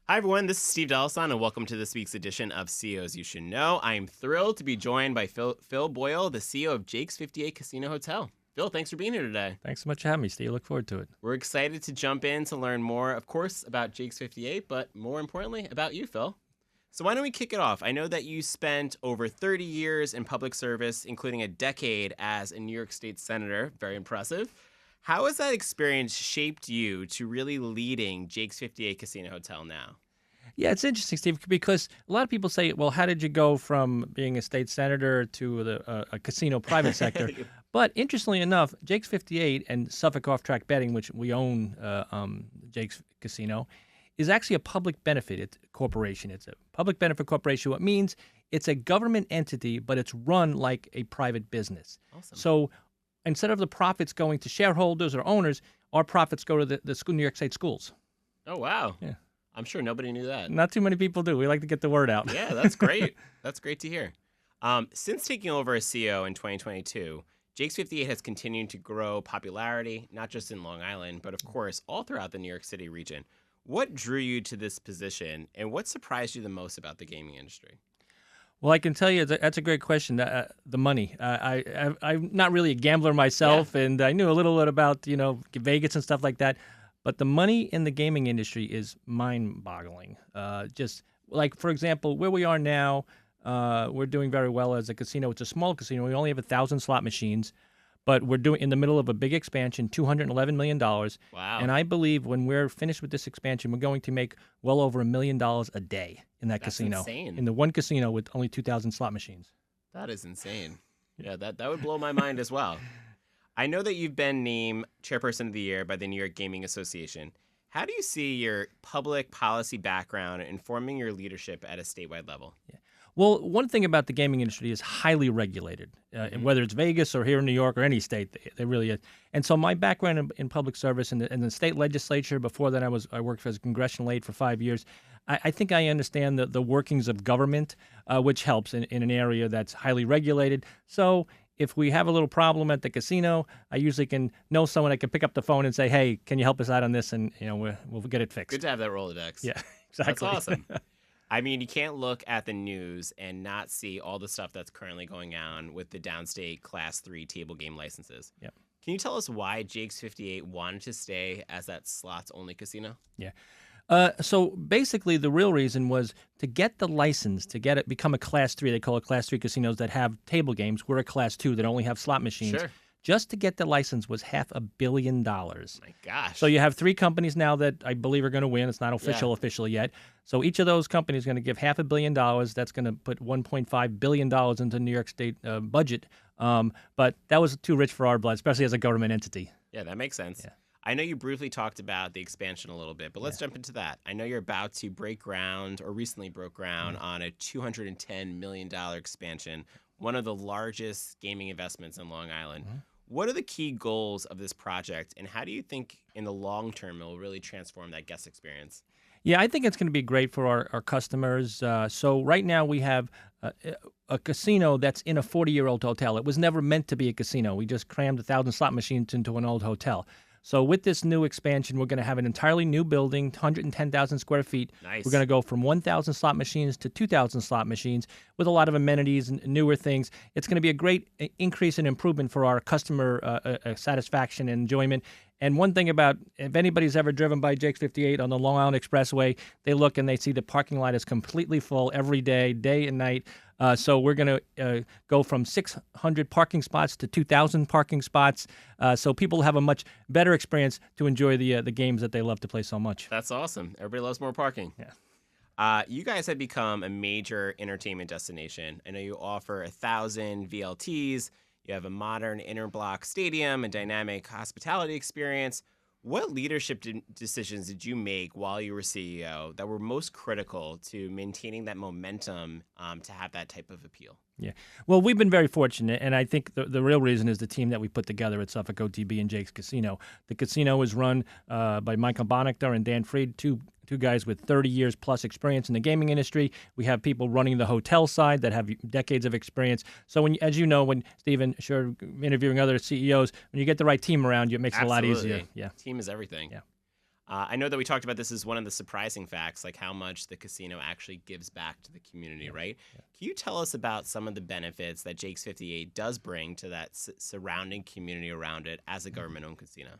Hi, everyone. This is Steve Delasan, and welcome to this week's edition of CEOs You Should Know. I am thrilled to be joined by Phil Boyle, the CEO of Jake's 58 Casino Hotel. Phil, thanks for being here today. Thanks so much for having me, Steve. Look forward to it. We're excited to jump in to learn more, of course, about Jake's 58, but more importantly, about you, Phil. So why don't we kick it off? I know that you spent over 30 years in public service, including a decade as a New York State Senator. Very impressive. How has that experience shaped you to really leading Jake's 58 Casino Hotel now? Yeah, it's interesting, Steve, because a lot of people say, well, how did you go from being a state senator to a casino private sector? But interestingly enough, Jake's 58 and Suffolk Off-Track Betting, which we own Jake's Casino, is actually a public benefit corporation. It's a public benefit corporation. What means it's a government entity, but it's run like a private business. Awesome. So instead of the profits going to shareholders or owners, our profits go to the New York State schools. Oh, wow. Yeah. I'm sure nobody knew that. Not too many people do. We like to get the word out. Yeah, that's great. That's great to hear. Since taking over as CEO in 2022, Jake's 58 has continued to grow popularity, not just in Long Island, but of course, all throughout the New York City region. What drew you to this position, and what surprised you the most about the gaming industry? Well, I can tell you that's a great question. The money. I'm not really a gambler myself, and I knew a little bit about Vegas and stuff like that. But the money in the gaming industry is mind-boggling. Just like, for example, where we are now, we're doing very well as a casino. It's a small casino. We only have 1,000 slot machines, but we're doing in the middle of a big expansion, $211 million. Wow. And I believe when we're finished with this expansion, we're going to make well over $1 million a day in that casino. That's insane. In the one casino with only 2,000 slot machines. That is insane. Yeah, that would blow my mind as well. I know that you've been named Chairperson of the Year by the New York Gaming Association. How do you see your public policy background informing your leadership at a statewide level? Yeah. Well, one thing about the gaming industry is highly regulated, whether it's Vegas or here in New York or any state, they really is. And so my background in public service in the state legislature, before that I worked as a congressional aide for 5 years. I think I understand the workings of government, which helps in an area that's highly regulated. So if we have a little problem at the casino, I usually can know someone that can pick up the phone and say, hey, can you help us out on this? And we'll get it fixed. Good to have that Rolodex. Yeah, exactly. That's awesome. I mean, you can't look at the news and not see all the stuff that's currently going on with the downstate Class 3 table game licenses. Yeah. Can you tell us why Jake's 58 wanted to stay as that slots-only casino? Yeah. So basically, the real reason was to get the license, to become a Class 3. They call it Class 3 casinos that have table games. We're a Class 2 that only have slot machines. Sure. Just to get the license was $500 million. My gosh. So you have 3 companies now that I believe are going to win. It's not official yet. So each of those companies is going to give $500 million. That's going to put $1.5 billion into New York State budget. But that was too rich for our blood, especially as a government entity. Yeah, that makes sense. Yeah. I know you briefly talked about the expansion a little bit, but let's jump into that. I know you're about to break ground, or recently broke ground, on a $210 million expansion, one of the largest gaming investments in Long Island. What are the key goals of this project, and how do you think in the long term it will really transform that guest experience? Yeah, I think it's going to be great for our customers. So right now we have a casino that's in a 40-year-old hotel. It was never meant to be a casino. We just crammed 1,000 slot machines into an old hotel. So with this new expansion, we're going to have an entirely new building, 110,000 square feet. Nice. We're going to go from 1,000 slot machines to 2,000 slot machines with a lot of amenities and newer things. It's going to be a great increase and improvement for our customer satisfaction and enjoyment. And one thing about, if anybody's ever driven by Jake's 58 on the Long Island Expressway, they look and they see the parking lot is completely full every day, day and night. So we're going to go from 600 parking spots to 2,000 parking spots, so people have a much better experience to enjoy the games that they love to play so much. That's awesome. Everybody loves more parking. Yeah. You guys have become a major entertainment destination. I know you offer 1,000 VLTs. You have a modern interblock stadium, a dynamic hospitality experience. What leadership decisions did you make while you were CEO that were most critical to maintaining that momentum to have that type of appeal? Yeah. Well, we've been very fortunate, and I think the real reason is the team that we put together at Suffolk OTB and Jake's Casino. The casino is run by Michael Bonnichter and Dan Freed, two guys with 30 years plus experience in the gaming industry. We have people running the hotel side that have decades of experience. So as you know, Stephen, sure, interviewing other CEOs, when you get the right team around you, it makes it a lot easier. Yeah. Team is everything. Yeah. I know that we talked about this as one of the surprising facts, like how much the casino actually gives back to the community, right? Can you tell us about some of the benefits that Jake's 58 does bring to that surrounding community around it as a government-owned casino?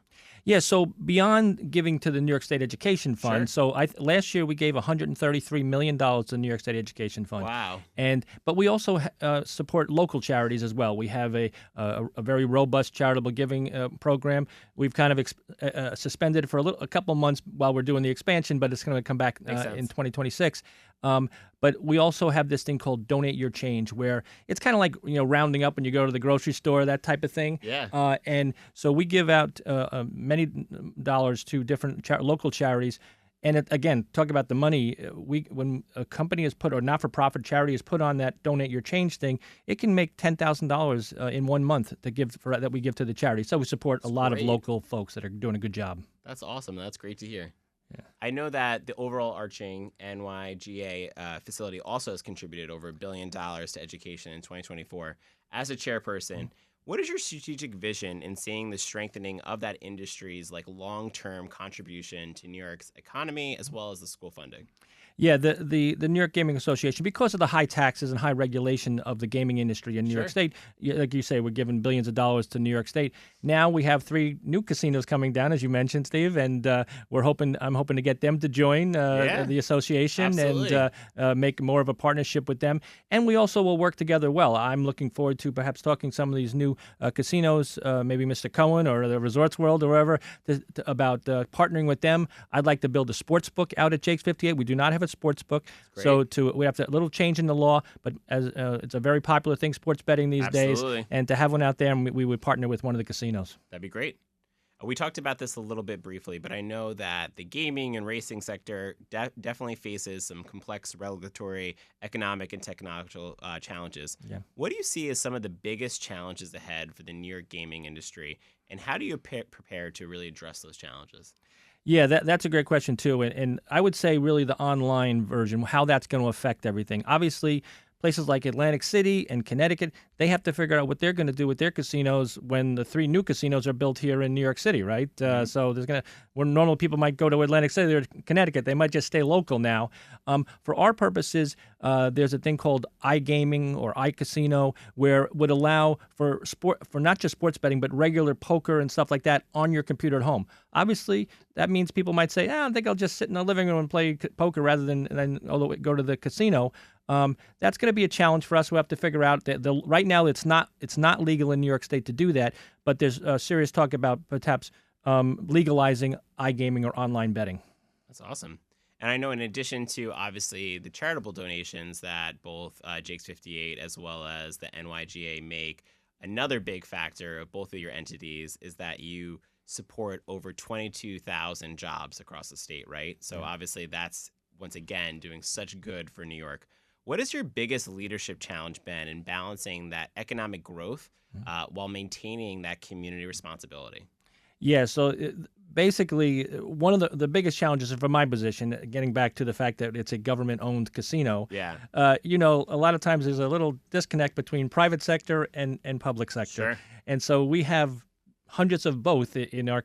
Yeah, so beyond giving to the New York State Education Sure. Fund, so last year we gave $133 million to the New York State Education Fund, Wow. but we also support local charities as well. We have a very robust charitable giving program. We've kind of suspended for a couple months while we're doing the expansion, but it's going to come back Makes in sense. 2026. But we also have this thing called Donate Your Change, where it's kind of like rounding up when you go to the grocery store, that type of thing. Yeah. And so we give out many dollars to different local charities. And again, talk about the money. When a company is put, or not-for-profit charity is put on that Donate Your Change thing, it can make $10,000 in 1 month that we give to the charity. So we support a lot of great. local folks that are doing a good job. That's awesome. That's great to hear. Yeah. I know that the overall arching NYGA facility also has contributed over $1 billion to education in 2024. As a chairperson, what is your strategic vision in seeing the strengthening of that industry's long-term contribution to New York's economy as well as the school funding? Yeah, the New York Gaming Association, because of the high taxes and high regulation of the gaming industry in New York State, like you say, we're giving billions of dollars to New York State. Now we have 3 new casinos coming down, as you mentioned, Steve, and I'm hoping to get them to join the association Absolutely. and make more of a partnership with them. And we also will work together well. I'm looking forward to perhaps talking some of these new casinos, maybe Mr. Cohen or the Resorts World or wherever, about partnering with them. I'd like to build a sports book out at Jake's 58. We do not have a sports book, so we have a little change in the law, but as it's a very popular thing, sports betting these days, and to have one out there, and we would partner with one of the casinos. That'd be great. We talked about this a little bit briefly, but I know that the gaming and racing sector definitely faces some complex regulatory, economic, and technological challenges. Yeah. What do you see as some of the biggest challenges ahead for the New York gaming industry, and how do you prepare to really address those challenges? Yeah, that's a great question too, and I would say really the online version, how that's going to affect everything. Obviously, places like Atlantic City and Connecticut, they have to figure out what they're going to do with their casinos when the 3 new casinos are built here in New York City, right? So where normal people might go to Atlantic City or Connecticut, they might just stay local now. For our purposes, there's a thing called iGaming or iCasino, where it would allow for not just sports betting, but regular poker and stuff like that on your computer at home. Obviously, that means people might say, I think I'll just sit in the living room and play poker rather than go to the casino. That's going to be a challenge for us. We have to figure out that right now it's not legal in New York State to do that, but there's serious talk about perhaps legalizing iGaming or online betting. That's awesome. And I know in addition to obviously the charitable donations that both Jake's 58 as well as the NYGA make, another big factor of both of your entities is that you support over 22,000 jobs across the state, right? So obviously that's, once again, doing such good for New York. What has your biggest leadership challenge been in balancing that economic growth while maintaining that community responsibility? Yeah, so basically, one of the biggest challenges from my position, getting back to the fact that it's a government-owned casino, a lot of times there's a little disconnect between private sector and public sector. Sure. And so we have hundreds of both in our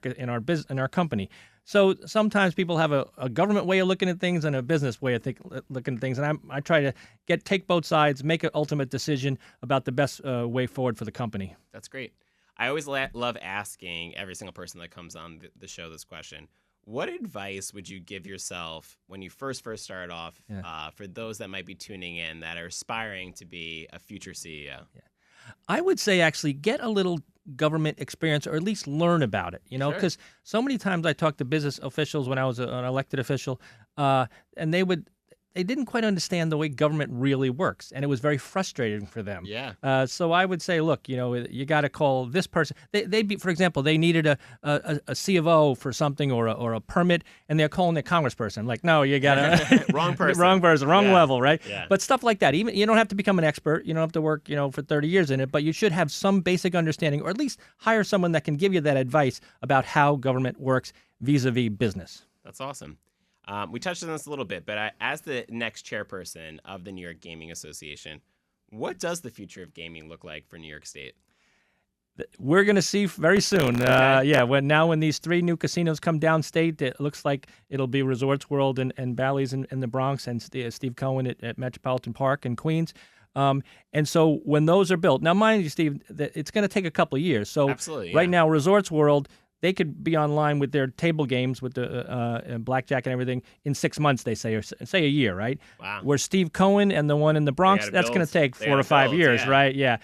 company. So sometimes people have a government way of looking at things and a business way of looking at things, and I try to take both sides, make an ultimate decision about the best way forward for the company. That's great. I always love asking every single person that comes on the show this question. What advice would you give yourself when you first started off for those that might be tuning in that are aspiring to be a future CEO? Yeah. I would say actually get a little government experience, or at least learn about it, because so many times I talked to business officials when I was an elected official, and they didn't quite understand the way government really works, and it was very frustrating for them. Yeah. So I would say, look, you got to call this person. For example, they needed a C of O for something or a permit, and they're calling the congressperson. Like, no, you got to wrong person, wrong level, right? Yeah. But stuff like that. Even you don't have to become an expert. You don't have to work, for 30 years in it, but you should have some basic understanding, or at least hire someone that can give you that advice about how government works vis-a-vis business. That's awesome. We touched on this a little bit, but as the next chairperson of the New York Gaming Association, what does the future of gaming look like for New York State? We're going to see very soon. Okay. Yeah, when these 3 new casinos come downstate, it looks like it'll be Resorts World and Bally's in the Bronx, and Steve Cohen at Metropolitan Park in Queens. And so when those are built, now mind you, Steve, that it's going to take a couple of years. So Absolutely, right yeah. now, Resorts World, they could be online with their table games with the blackjack and everything in 6 months, they say, or say a year, right? Wow. Where Steve Cohen and the one in the Bronx, gotta that's going build. to take They 4 to gotta 5 build, years, yeah. right? Yeah.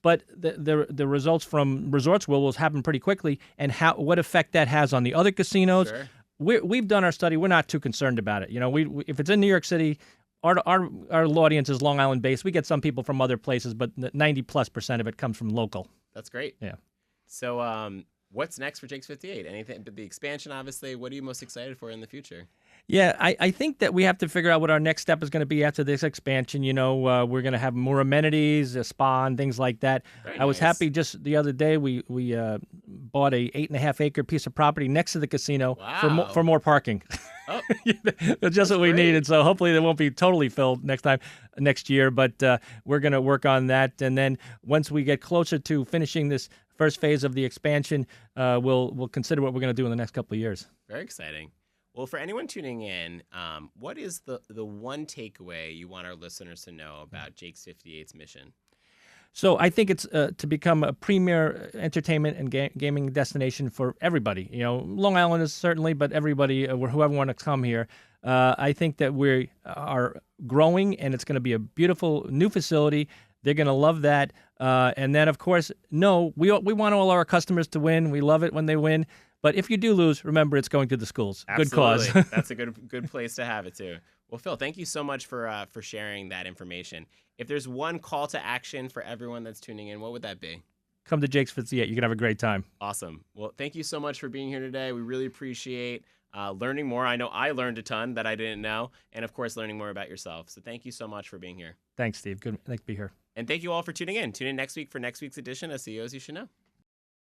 But the results from Resorts will happen pretty quickly, and what effect that has on the other casinos. Sure. We've done our study. We're not too concerned about it. You know, we if it's in New York City, our audience is Long Island based. We get some people from other places, but 90+% of it comes from local. That's great. Yeah. So, what's next for Jake's 58? Anything? The expansion, obviously. What are you most excited for in the future? Yeah, I think that we have to figure out what our next step is going to be after this expansion. You know, we're going to have more amenities, a spa, and things like that. Very I was nice. happy just the other day we bought a 8.5-acre piece of property next to the casino Wow. for more parking. Oh, That's just what we great. needed. So hopefully they won't be totally filled next year. But we're going to work on that, and then once we get closer to finishing this first phase of the expansion, we'll consider what we're going to do in the next couple of years. very exciting. Well, for anyone tuning in, what is the one takeaway you want our listeners to know about Jake's 58's mission? So I think it's to become a premier entertainment and gaming destination for everybody. You know, Long Islanders certainly, but everybody, whoever wants to come here. I think that we are growing, and it's going to be a beautiful new facility. They're going to love that. And then, of course, we want all our customers to win. We love it when they win. But if you do lose, remember it's going to the schools. Absolutely. Good cause. That's a good place to have it too. Well, Phil, thank you so much for sharing that information. If there's one call to action for everyone that's tuning in, what would that be? Come to Jake's 58. You can have a great time. Awesome. Well, thank you so much for being here today. We really appreciate learning more. I know I learned a ton that I didn't know, and of course, learning more about yourself. So thank you so much for being here. Thanks, Steve. Good. Thanks to be here. And thank you all for tuning in. Tune in next week for next week's edition of CEOs You Should Know.